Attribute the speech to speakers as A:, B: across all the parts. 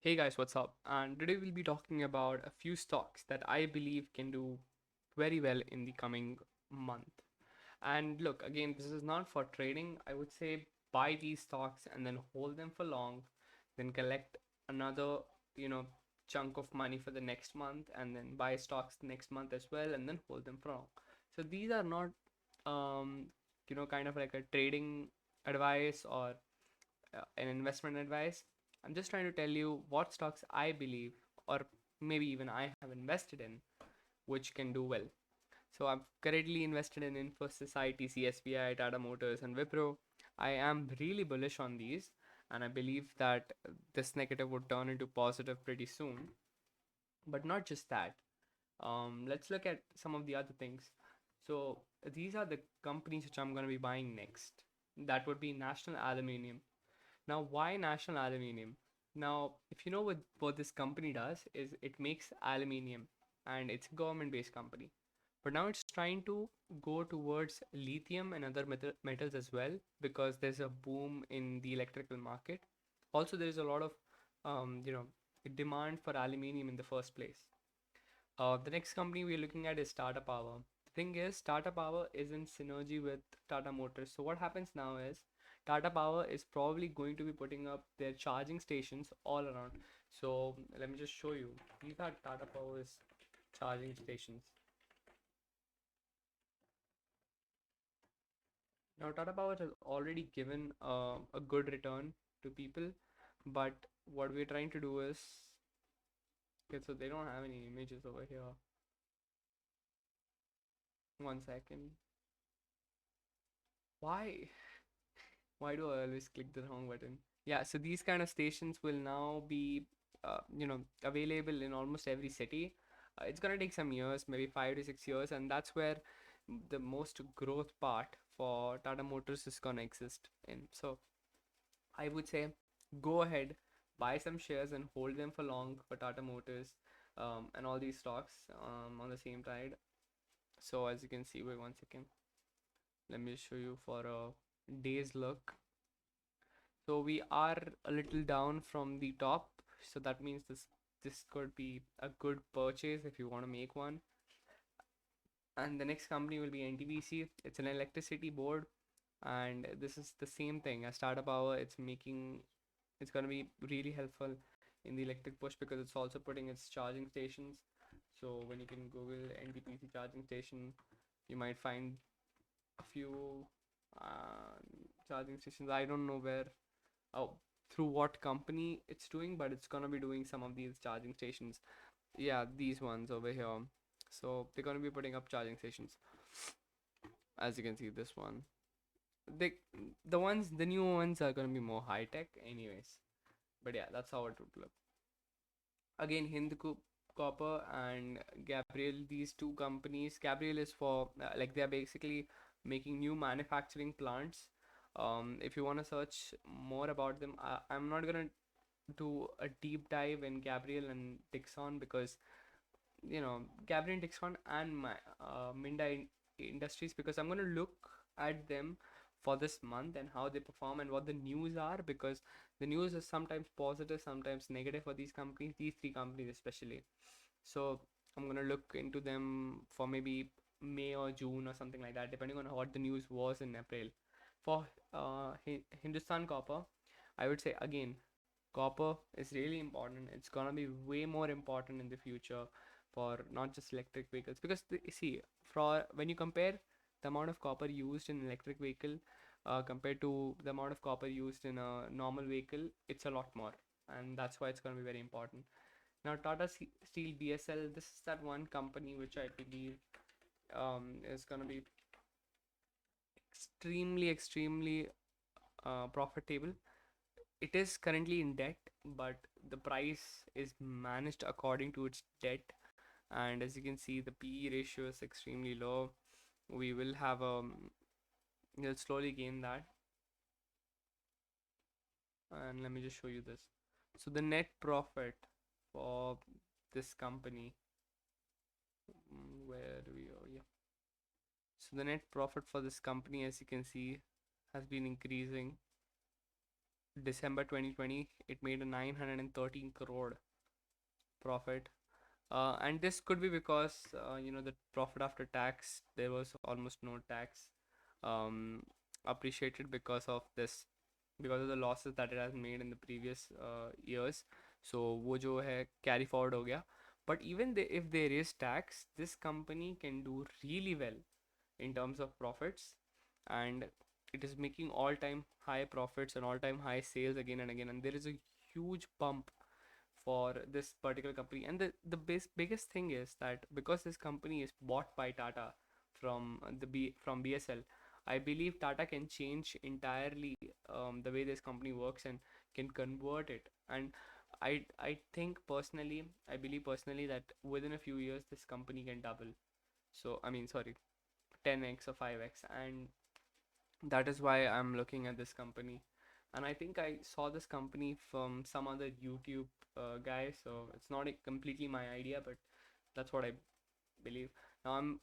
A: Hey guys, what's up? And today we'll be talking about a few stocks that I believe can do very well in the coming month. And look, again, this is not for trading. I would say buy these stocks and then hold them for long, then collect another, you know, chunk of money for the next month and then buy stocks next month as well and then hold them for long. So these are not um, kind of like a trading advice or an investment advice. I'm just trying to tell you what stocks I believe, or maybe even I have invested in, which can do well. So I'm currently invested in Infosys, ITC, SBI, Tata Motors, and Wipro. I am really bullish on these, and I believe that this negative would turn into positive pretty soon. But not just that. Let's look at some of the other things. So these are the companies which I'm going to be buying next. That would be National Aluminium. Now, why National Aluminium? Now, if you know what this company does, is it makes aluminium and it's a government based company. But now it's trying to go towards lithium and other metals as well because there's a boom in the electrical market. Also, there is a lot of um, you know demand for aluminium in the first place. The next company we're looking at is Tata Power. The thing is, Tata Power is in synergy with Tata Motors. So what happens now is Tata Power is probably going to be putting up their charging stations all around. So let me just show you. These are Tata Power's charging stations. Now Tata Power has already given a good return to people, but what we're trying to do is, okay, so they don't have any images over here. One second. Why? Why do I always click the wrong button? Yeah, so these kind of stations will now be, available in almost every city. It's gonna take some years, maybe 5 to 6 years, and that's where the most growth part for Tata Motors is gonna exist in. So I would say go ahead, buy some shares and hold them for long for Tata Motors, and all these stocks on the same tide. So as you can see, wait 1 second. Let me show you for a day's look. So we are a little down from the top. So that means this could be a good purchase if you want to make one. And the next company will be NTPC. It's an electricity board, and this is the same thing as Tata Power. It's going to be really helpful in the electric push because it's also putting its charging stations. So when you can Google NTPC charging station, you might find a few uh, charging stations. I don't know where, oh, through what company it's doing, but it's gonna be doing some of these charging stations. Yeah, these ones over here. So they're gonna be putting up charging stations. As you can see, this one. They, the new ones are gonna be more high tech, anyways. But yeah, that's how it would look. Again, Copper and Gabriel, these two companies. Gabriel is for like they're basically making new manufacturing plants. If you want to search more about them, I'm not gonna do a deep dive in Gabriel and Dixon because Gabriel and Dixon and my Industries, because I'm gonna look at them for this month and how they perform and what the news are, because the news is sometimes positive, sometimes negative for these companies, these three companies especially. So I'm gonna look into them for maybe May or June or something like that, depending on what the news was in April. For Hindustan Copper, I would say again, copper is really important. It's gonna be way more important in the future for not just electric vehicles, because see, for when you compare the amount of copper used in electric vehicle compared to the amount of copper used in a normal vehicle, it's a lot more, and that's why it's going to be very important. Now Steel BSL, this is that one company which I believe is going to be extremely profitable. It is currently in debt, but the price is managed according to its debt. And as you can see, the PE ratio is extremely low. We will have we'll slowly gain that. And let me just show you this. So the net profit for this company, where do we go? Yeah. So the net profit for this company, as you can see, has been increasing. December 2020, it made a 913 crore profit. And this could be because the profit after tax, there was almost no tax um, appreciated because of this, because of the losses that it has made in the previous years. So वो जो है carry forward हो गया. But even if there is tax, this company can do really well in terms of profits, and it is making all-time high profits and all-time high sales again and again. And there is a huge bump for this particular company. And the biggest thing is that because this company is bought by Tata from from BSL, I believe Tata can change entirely the way this company works and can convert it. And I think personally, I believe personally that within a few years this company can double. So I mean, sorry, 10x or 5x. And that is why I'm looking at this company. And I think I saw this company from some other YouTube guy, so it's not completely my idea, but that's what I believe. Now I'm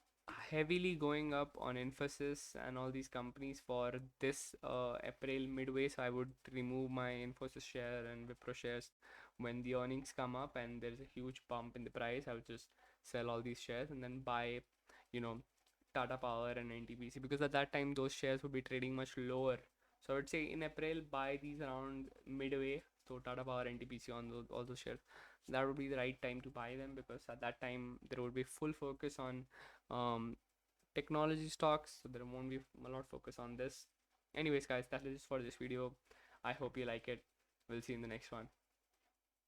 A: heavily going up on Infosys and all these companies for this April midway, so I would remove my Infosys share and Wipro shares when the earnings come up and there's a huge bump in the price. I would just sell all these shares and then buy, you know, Tata Power and NTPC, because at that time those shares would be trading much lower. So I would say in April buy these around midway. So Tata Power, NTPC, on all those shares, that would be the right time to buy them, because at that time there would be full focus on um, technology stocks, so there won't be a lot of focus on this. Anyways guys, that is for this video. I hope you like it. We'll see you in the next one.